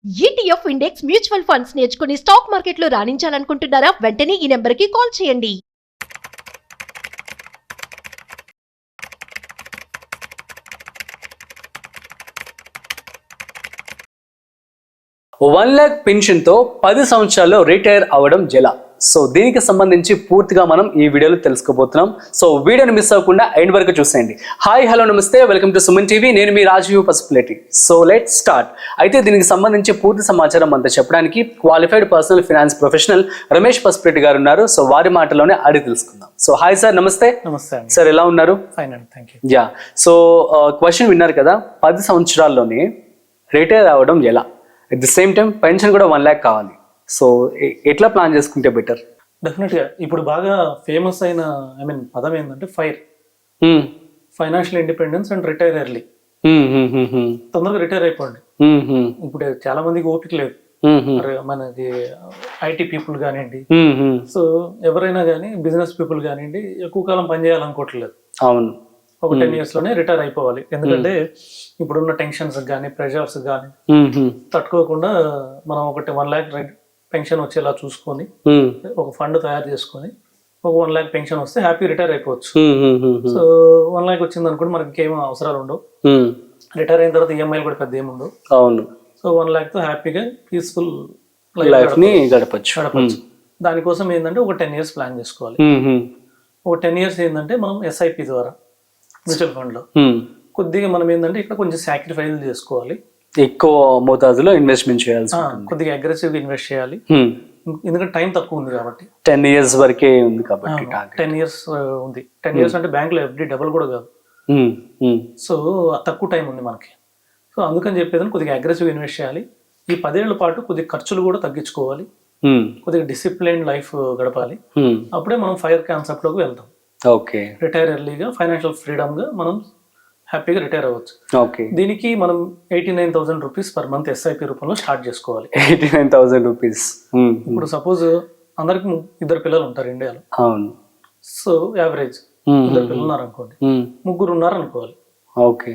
ETF index mutual funds నేర్చుకుని stock మార్కెట్లో రాణించాలనుకుంటున్నారా? వెంటనే ఈ నెంబర్కి కాల్ చేయండి. ₹1,00,000 పెన్షన్ తో 10 సంవత్సరాల్లో రిటైర్ అవ్వడం ఎలా? సో దీనికి సంబంధించి పూర్తిగా మనం ఈ వీడియోలో తెలుసుకోబోతున్నాం. సో వీడియోని మిస్ అవ్వకుండా ఎండ్ వరకు చూసేయండి. హాయ్ హలో నమస్తే, వెల్కమ్ టు సుమన్ టీవీ. నేను మీ Rajiv Pasupuleti. So let start. అయితే దీనికి సంబంధించి పూర్తి సమాచారం అంతా చెప్పడానికి qualified personal finance professional Ramesh Pasupuleti గారు ఉన్నారు. సో వారి మాటలోనే అడిగి తెలుసుకుందాం. సో హాయ్ సార్, నమస్తే. నమస్తే సార్, ఎలా ఉన్నారు? ఫైన్ అండి, thank you. Yeah, so question విన్నారు కదా, 10 సంవత్సరాల్లోనే రిటైర్ అవ్వడం ఎలా? At the same time pension కూడా 1,00,000 కావాలి. సో ఎట్లా ప్లాన్ చేసుకుంటే బెటర్? డెఫినెట్గా ఇప్పుడు బాగా ఫేమస్ అయిన పదం ఏంటంటే fire, financial independence and retire early. తొందరగా రిటైర్ అయిపోండి. ఇప్పుడు చాలా మందికి ఓపిక లేదు. మనకి ఐటీ పీపుల్ కానివ్వండి, సో ఎవరైనా కానీ బిజినెస్ పీపుల్ కానివ్వండి, ఎక్కువ కాలం పనిచేయాలనుకోవట్లేదు. అవును, ఒక 10 years లోనే రిటైర్ అయిపోవాలి. ఎందుకంటే ఇప్పుడున్న టెన్షన్స్ కానీ ప్రెషర్స్ కానీ తట్టుకోకుండా మనం ఒకటి 1,00,000 పెన్షన్ వచ్చేలా చూసుకొని ఒక ఫండ్ తయారు చేసుకొని ఒక 1,00,000 పెన్షన్ వస్తే హ్యాపీ రిటైర్ అయిపోవచ్చు. సో 1,00,000 వచ్చింది అనుకోండి, మనకి ఇంకేం అవసరాలు ఉండవు. రిటైర్ అయిన తర్వాత ఈఎంఐలు కూడా పెద్ద ఏముండవు. అవును. సో 1,00,000 తో హ్యాపీగా పీస్ఫుల్ లైఫ్ ని గడపచ్చు. దానికోసం ఏంటంటే ఒక 10 years ప్లాన్ చేసుకోవాలి. ఒక 10 years ఏంటంటే మనం ఎస్ఐపి ద్వారా మ్యూచువల్ ఫండ్ లో కొద్దిగా మనం ఏంటంటే ఇక్కడ కొంచెం సాక్రిఫైస్ చేసుకోవాలి. ఎక్కువ మోతాదులో ఇన్వెస్ట్మెంట్ చేయాల్సి, కొద్దిగా అగ్రెసివ్ గా ఇన్వెస్ట్ చేయాలి. ఎందుకంటే టైం తక్కువ ఉంది కాబట్టి. 10 years వరకే ఉంది కాబట్టి. 10 years ఉంది. 10 years అంటే బ్యాంక్ లో ఎఫ్డి డబుల్ కూడా కాదు. సో తక్కువ టైం ఉంది మనకి. సో అందుకని చెప్పేది కొద్దిగా అగ్రెసివ్ ఇన్వెస్ట్ చేయాలి. ఈ 10 ఏళ్ల పాటు కొద్దిగా ఖర్చులు కూడా తగ్గించుకోవాలి. కొద్దిగా డిసిప్లైన్ లైఫ్ గడపాలి. అప్పుడే మనం ఫైర్ కాన్సెప్ట్ లోకి వెళ్తాం. ఓకే. రిటైర్ ఎర్లీగా ఫైనాన్షియల్ ఫ్రీడమ్ గా మనం హ్యాపీగా రిటైర్ అవ్వచ్చు. ఓకే. దీనికి మనం 89,000 రూపీస్ పర్ మంత్ ఎస్ఐపి రూపంలో స్టార్ట్ చేసుకోవాలి. 89,000 రూపీస్. ఇప్పుడు సపోజ్ అందరికి 2 పిల్లలు ఉంటారు ఇండియాలో. అవును. సో యావరేజ్ 2 పిల్లలు ఉన్నారు అనుకోండి, 3 ఉన్నారు అనుకోవాలి. ఓకే.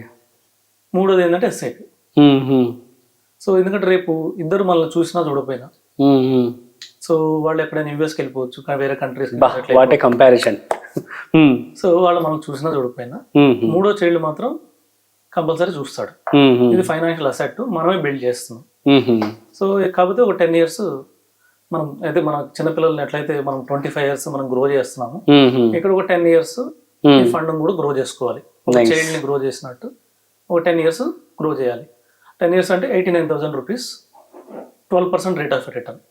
మూడోది ఏంటంటే ఎస్ఐపి. సో ఎందుకంటే రేపు ఇద్దరు మనల్ని చూసినా చూడపోయినా, సో వాళ్ళు ఎక్కడైనా యూఎస్కి వెళ్ళిపోవచ్చు, వేరే countries. What a comparison. So వాళ్ళు మనం చూసినా చూడకపోయినా మూడో చైల్డ్ మాత్రం కంపల్సరీ చూస్తాడు. ఇది ఫైనాన్షియల్ అసెట్ మనమే బిల్డ్ చేస్తున్నాం. సో కాకపోతే ఒక 10 years మనం అయితే మన చిన్నపిల్లల్ని ఎట్లయితే మనం 25 years మనం గ్రో చేస్తున్నాము, ఇక్కడ ఒక 10 years ఈ ఫండ్ కూడా గ్రో చేసుకోవాలి. ఒక చైల్డ్ ని గ్రో చేసినట్టు ఒక 10 years గ్రో చేయాలి. 10 years అంటే 89,000 rupees, 12% rate of return.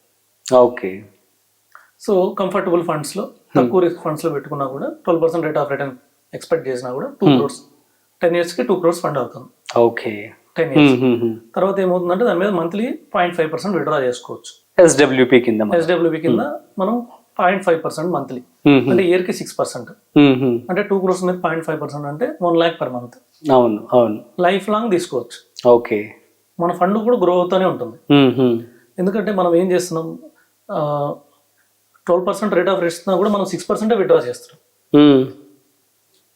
Okay. So comfortable funds లో, తక్కువ రిస్క్ ఫండ్స్ లో పెట్టుకున్నా కూడా 12% రేట్ ఆఫ్ రిటర్న్ ఎక్స్పెక్ట్ చేసినా కూడా 2 crores 10 years కి 2 crores ఫండ్ అవుతుంది. ఓకే. 10 years తర్వాత ఏమవుతుందంటే దాని మీద మంత్లీ 0.5% విత్డ్రా చేసుకోవచ్చు. ఎస్డబ్ల్యూపీ కింద మనం 0.5% మంత్లీ, అంటే ఇయర్ కి 6%. అంటే 2 crores మీద 0.5% అంటే 1,00,000 per month. అవును, అవును. లైఫ్ లాంగ్ తీసుకోవచ్చు. ఓకే. మన ఫండ్ కూడా గ్రో అవుతూనే ఉంటుంది. ఎందుకంటే మనం ఏం చేస్తున్నాం, 12% రేట్ ఆఫ్ రిస్క్ కూడా మనం 6% విత్డ్రా చేస్తున్నాం.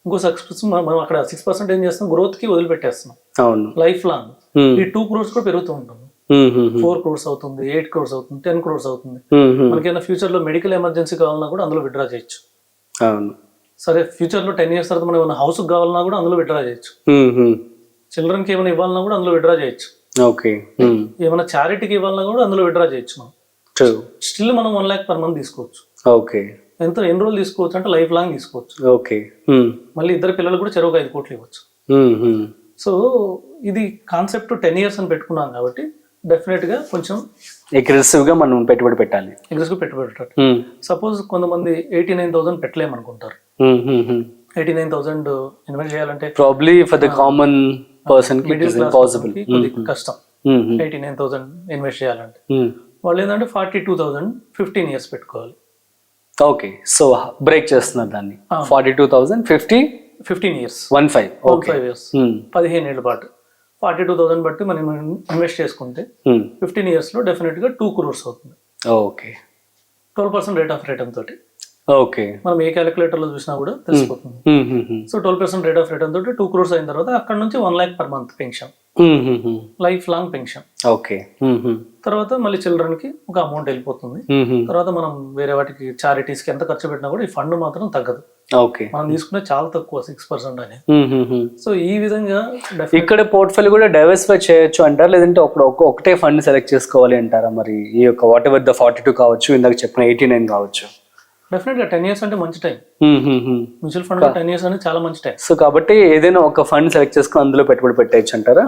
ఇంకో 6% మనం అక్కడ 6% ఏం చేస్తాం, గ్రోత్ కి వదిలిపెట్టేస్తున్నాం. అవును, లైఫ్ లాంగ్. ఈ 2 crores కూడా పెరుగుతూ ఉంటుంది. 4 crores అవుతుంది, 8 crores అవుతుంది, 10 crores అవుతుంది. మనకైనా ఫ్యూచర్ లో మెడికల్ ఎమర్జెన్సీ కావాలన్నా కూడా అందులో విత్డ్రా చేయొచ్చు. అవును. సరే, ఫ్యూచర్ లో 10 years తర్వాత మనం ఏమైనా హౌస్ కావాలన్నా కూడా అందులో విత్డ్రా చేయొచ్చు. చిల్డ్రన్ కి ఏమైనా ఇవ్వాలన్నా కూడా అందులో విత్డ్రా చేయొచ్చు. ఓకే. ఏమైనా చారిటీకి ఇవ్వాలన్నా కూడా అందులో విత్డ్రా చేయొచ్చు. మనం స్టిల్ మనం 1,00,000 per month తీసుకోవచ్చు. ఓకే. ఎన్ని రోజులు తీసుకోవచ్చు అంటే లైఫ్ లాంగ్ తీసుకోవచ్చు. ఓకే. మళ్ళీ 2 పిల్లలు కూడా చెరువుగా 5 కోట్లు ఇవ్వచ్చు. సో ఇది కాన్సెప్ట్ 10 years అని పెట్టుకున్నాం కాబట్టి డెఫినెట్ గా కొంచెం అగ్రెసివ్ గా మనం పెట్టుబడి పెట్టాలి. సపోజ్ కొంతమంది 89,000 పెట్టలేమనుకుంటారు. 89,000 ఇన్వెస్ట్ చేయాలంటే probably for the common person కి ఇట్ ఇస్ ఇంపాసిబుల్, కష్టం. 89,000 ఇన్వెస్ట్ చేయాలంటే వాళ్ళు ఏంటంటే 42,000 15 years పెట్టుకోవాలి. ఓకే. సో బ్రేక్ చేస్తున్నారు దాన్ని. 42,000 15 years 15 years 15 ఏళ్ల పాటు 42,000 బట్టి మనం ఇన్వెస్ట్ చేసుకుంటే 15 years లో డెఫినెట్ గా 2 crores అవుతుంది. ఓకే. 12% రేట్ ఆఫ్ రిటర్న్ తోటి. ఓకే. మనం ఏ క్యాలిక్యులేటర్ లో చూసినా కూడా తెలిసిపోతుంది. సో 12% రేట్ ఆఫ్ రిటర్న్ తోటి 2 crores అయిన తర్వాత అక్కడ నుంచి 1 lakh per month pension, life long pension. Okay. తర్వాత మళ్ళీ చిల్డ్రన్ కి ఒక అమౌంట్ వెళ్ళిపోతుంది. తర్వాత మనం వేరే వాటికి చారిటీస్ కి ఎంత ఖర్చు పెట్టినా కూడా ఈ ఫండ్ మాత్రం తగ్గదు. ఓకే. మనం తీసుకునే చాలా తక్కువ 6% అని. సో ఈ విధంగా ఇక్కడ పోర్ట్ఫోలియో కూడా డైవర్సిఫై చేయొచ్చు అంటారు, లేదంటే ఒకటే ఫండ్ సెలెక్ట్ చేసుకోవాలి అంటారా? మరి ఈ యొక్క వాట్ ఎవర్ ద 42 కావచ్చు, ఇందాక చెప్పిన 89 కావచ్చు. డెఫినెట్ గా 10 years అంటే మంచి టైం. మ్యూచువల్ ఫండ్ 10 years అనేది చాలా మంచి టైం. సో కాబట్టి ఏదైనా ఒక ఫండ్ సెలెక్ట్ చేసుకుని అందులో పెట్టుబడి పెట్టచ్చు అంటారా?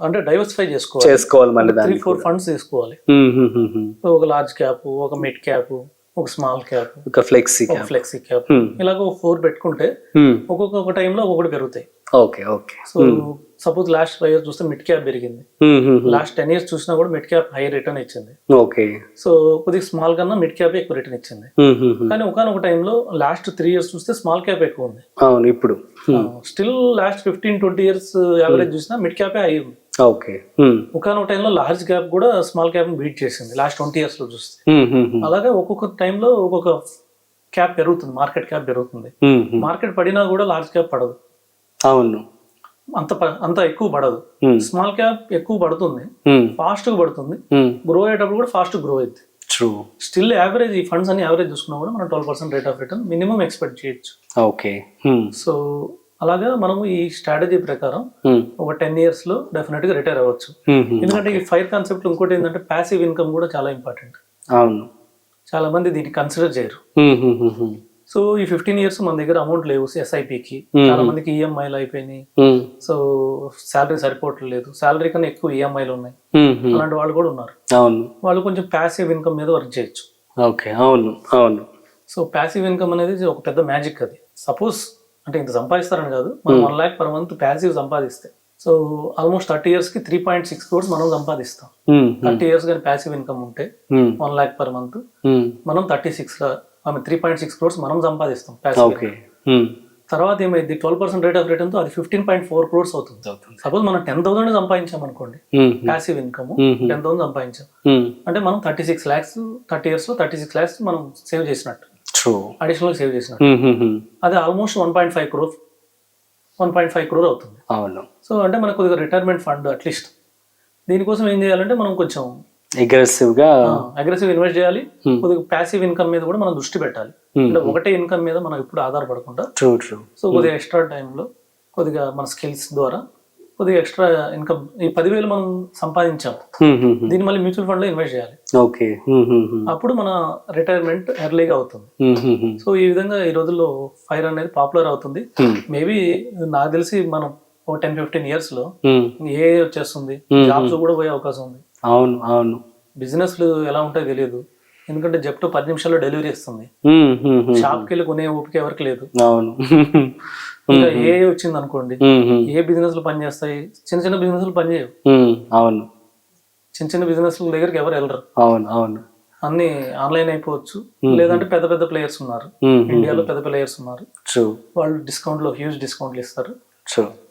అంటే డైవర్సిఫై చేసుకోవాలి మళ్ళీ 3-4 ఫండ్స్ తీసుకోవాలి. ఒక లార్జ్ క్యాప్, ఒక మిడ్ క్యాప్, ఒక స్మాల్ క్యాప్, ఒక ఫ్లెక్సీ క్యాప్, ఇలాగ 4 పెట్టుకుంటే ఒక్కొక్క టైంలో ఒక్కొక్కటి పెరుగుతాయి. Okay. Okay. So suppose last 5 years చూస్తే మిడ్ క్యాప్ పెరిగింది, లాస్ట్ 10 years చూసినా కూడా మిడ్ క్యాప్ హై రిటర్న్ ఇచ్చింది. ఓకే. సో కొద్దిగా స్మాల్ కన్నా మిడ్ క్యాప్ ఎక్కువ రిటర్న్ ఇచ్చింది. కానీ ఒకనొక టైంలో లాస్ట్ 3 years చూస్తే స్మాల్ క్యాప్ ఎక్కువ ఉంది. అవును. ఇప్పుడు స్టిల్ లాస్ట్ 15-20 years యావరేజ్ చూసినా మిడ్ క్యాపే హై ఉంది. ఓకే. ఒకనొక టైంలో లార్జ్ క్యాప్ కూడా స్మాల్ క్యాప్ బీట్ చేసింది లాస్ట్ 20 years లో చూస్తే. అలాగే ఒక్కొక్క టైంలో ఒక్కొక్క క్యాప్ పెరుగుతుంది, మార్కెట్ క్యాప్ పెరుగుతుంది. మార్కెట్ పడినా కూడా లార్జ్ క్యాప్ పడదు. అవును. అంత ఎక్కువ పడదు. స్మాల్ క్యాప్ ఎక్కువ పడుతుంది, ఫాస్ట్ గా పడుతుంది. గ్రో అయ్యేటప్పుడు కూడా ఫాస్ట్ గ్రో అయింది. స్టిల్ యావరేజ్ ఈ ఫండ్స్ అన్ని యావరేజ్ చూసుకున్నా కూడా మనం 12% rate of return minimum expect చేయొచ్చు. ఓకే. సో అలాగా మనము ఈ స్ట్రాటజీ ప్రకారం ఒక 10 years లో డెఫినెట్ గా రిటైర్ అవ్వచ్చు. ఎందుకంటే ఈ ఫైర్ కాన్సెప్ట్ ఇంకోటి ఏంటంటే ప్యాసివ్ ఇన్కమ్ కూడా చాలా ఇంపార్టెంట్. అవును. చాలా మంది దీన్ని కన్సిడర్ చేయరు. సో ఈ 15 years మన దగ్గర అమౌంట్ లేవు ఎస్ఐపికి, చాలా మందికి ఈఎంఐలు అయిపోయినాయి. సో శాలరీ సరిపోవట్లేదు, శాలరీ కన్నా ఎక్కువ ఈఎంఐలు ఉన్నాయి, అలాంటి వాళ్ళు కూడా ఉన్నారు. వాళ్ళు కొంచెం ప్యాసివ్ ఇన్కమ్ మీద వర్క్ చేయొచ్చు. ఓకే. అవును. అవును. సో ప్యాసివ్ ఇన్కమ్ అనేది ఒక పెద్ద మ్యాజిక్. అది సపోజ్ అంటే ఇంత సంపాదిస్తారని కాదు, మనం 1 lakh per month ప్యాసివ్ సంపాదిస్తే సో ఆల్మోస్ట్ 30 years కి 3.6 crores మనం సంపాదిస్తాం. 30 years కానీ ప్యాసివ్ ఇన్కమ్ ఉంటే 1 lakh per month మనం 3.6 crores మనం సంపాదిస్తాం ప్యాసివ్. తర్వాత ఏమైంది, 12% రేట్ ఆఫ్ రిటర్న్ తో అది 15.4 crores అవుతుంది. సపోజ్ మనం 10,000 సంపాదించాం అనుకోండి, ప్యాసివ్ ఇన్కమ్ 10,000 సంపాదించాం అంటే మనం 36 lakhs 30 years లో 36 lakhs మనం సేవ్ చేసినట్టు, అడిషనల్ సేవ్ చేసినట్టు. అది ఆల్మోస్ట్ 1.5 crore అవుతుంది. సో అంటే మనకు కొద్దిగా రిటైర్మెంట్ ఫండ్ అట్లీస్ట్ దీనికోసం ఏం చేయాలంటే మనం కొంచెం అగ్రెసివ్ ఇన్వెస్ట్ చేయాలి. కొద్దిగా ప్యాసివ్ ఇన్కమ్ మీద కూడా మనం దృష్టి పెట్టాలి. అంటే ఒకటే ఇన్కమ్ మీద మనం ఎప్పుడు ఆధారపడకుండా సో కొద్దిగా ఎక్స్ట్రా టైంలో కొద్దిగా మన స్కిల్స్ ద్వారా కొద్దిగా ఎక్స్ట్రా ఇన్కమ్ ఈ 10,000 మనం సంపాదించాం, దీన్ని మళ్ళీ మ్యూచువల్ ఫండ్ లో ఇన్వెస్ట్ చేయాలి. అప్పుడు మన రిటైర్మెంట్ ఎర్లీగా అవుతుంది. సో ఈ విధంగా ఈ రోజుల్లో ఫైర్ అనేది పాపులర్ అవుతుంది. మేబీ నాకు తెలిసి మనం ఒక 10-15 years లో ఏ వచ్చేస్తుంది, జాబ్స్ కూడా పోయే అవకాశం ఉంది. అవును. బిజినెస్లు ఎలా ఉంటాయో తెలియదు, ఎందుకంటే జెప్టో 10 నిమిషాల్లో డెలివరీ ఇస్తుంది. షాప్కి వెళ్ళి కొనే ఓపిక ఎవరికి లేదు. ఇంకా ఏ వచ్చింది అనుకోండి, ఏ బిజినెస్ లు పనిచేస్తాయి, చిన్న బిజినెస్ లు పనిచేయవు. చిన్న బిజినెస్ దగ్గరికి ఎవరు వెళ్ళరు. అన్ని ఆన్లైన్ అయిపోవచ్చు, లేదంటే పెద్ద ప్లేయర్స్ ఉన్నారు ఇండియాలో, పెద్ద ప్లేయర్స్ ఉన్నారు. వాళ్ళు డిస్కౌంట్ లో హ్యూజ్ డిస్కౌంట్లు ఇస్తారు,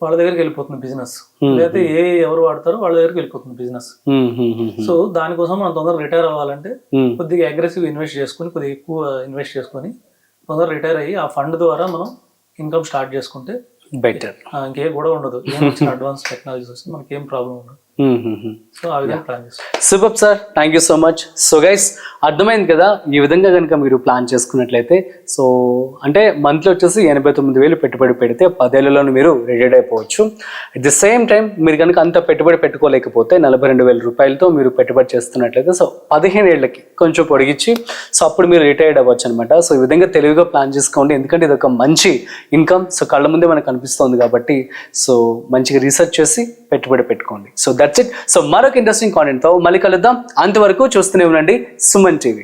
వాళ్ళ దగ్గరికి వెళ్ళిపోతుంది బిజినెస్. లేకపోతే ఎవరు వాడతారో వాళ్ళ దగ్గరికి వెళ్ళిపోతుంది బిజినెస్. సో దానికోసం మనం తొందరగా రిటైర్ అవ్వాలంటే కొద్దిగా అగ్రెసివ్ ఇన్వెస్ట్ చేసుకుని, కొద్దిగా ఎక్కువ ఇన్వెస్ట్ చేసుకుని తొందరగా రిటైర్ అయ్యి ఆ ఫండ్ ద్వారా మనం ఇన్కమ్ స్టార్ట్ చేసుకుంటే బెటర్. ఇంకే గొడవ ఉండదు, ఏం వచ్చిన అడ్వాన్స్ టెక్నాలజీస్ వస్తే మనకి ఏం ప్రాబ్లం ఉండదు. సో ఆ విధంగా ప్లాన్ చేస్తాం. Super sir, thank you so much. So guys, అర్థమైంది కదా, ఈ విధంగా కనుక మీరు ప్లాన్ చేసుకున్నట్లయితే సో అంటే మంత్లీ వచ్చేసి 89,000 పెట్టుబడి పెడితే 10 ఏళ్లలోనే మీరు రిటైర్డ్ అయిపోవచ్చు. అట్ ది సేమ్ టైం మీరు కనుక అంత పెట్టుబడి పెట్టుకోలేకపోతే 42,000 రూపాయలతో మీరు పెట్టుబడి చేస్తున్నట్లయితే సో 15 ఏళ్ళకి కొంచెం పొడిగించి సో అప్పుడు మీరు రిటైర్డ్ అవ్వచ్చు అనమాట. సో ఈ విధంగా తెలివిగా ప్లాన్ చేసుకోండి, ఎందుకంటే ఇది ఒక మంచి ఇన్కమ్. సో కళ్ళ ముందే మనకు కనిపిస్తుంది కాబట్టి సో మంచిగా రీసెర్చ్ చేసి పెట్టుబడి పెట్టుకోండి. So that's it. సో మరొక ఇంట్రెస్టింగ్ కాంటెంట్తో మళ్ళీ కలుద్దాం. అంతవరకు చూస్తూనే ఉండండి సుమన్ టీవీ.